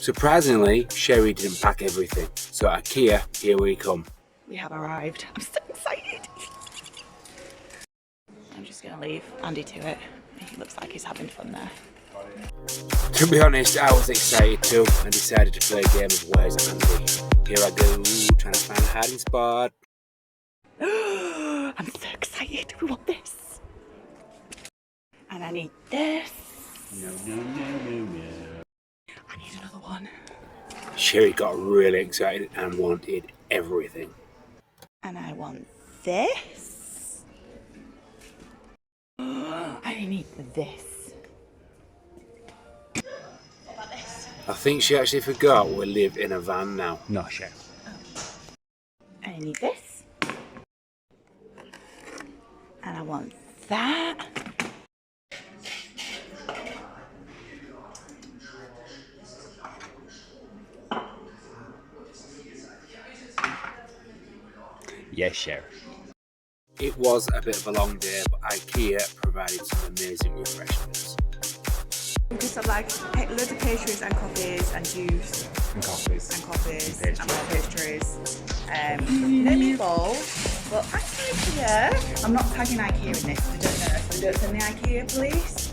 Surprisingly, Sherry didn't pack everything, so IKEA, here we come. We have arrived. I'm so excited. I'm just gonna leave Andy to it. He looks like he's having fun there. To be honest, I was excited too and decided to play a game of Where's Andy? Here I go, trying to find a hiding spot. I'm so excited. We want this. And I need this. No. I need another one. Sherry got really excited and wanted everything. And I want this. I need this. What about this? I think she actually forgot we live in a van now. No, Sherry. I need this. And I want that. Yes, Sherry. It was a bit of a long day, but IKEA provided some amazing refreshments. Because I've like loads of pastries and coffees and juice And coffees. and more pastries. No meatballs. But actually, IKEA, I'm not tagging IKEA in this. I don't know. So don't send the IKEA, please.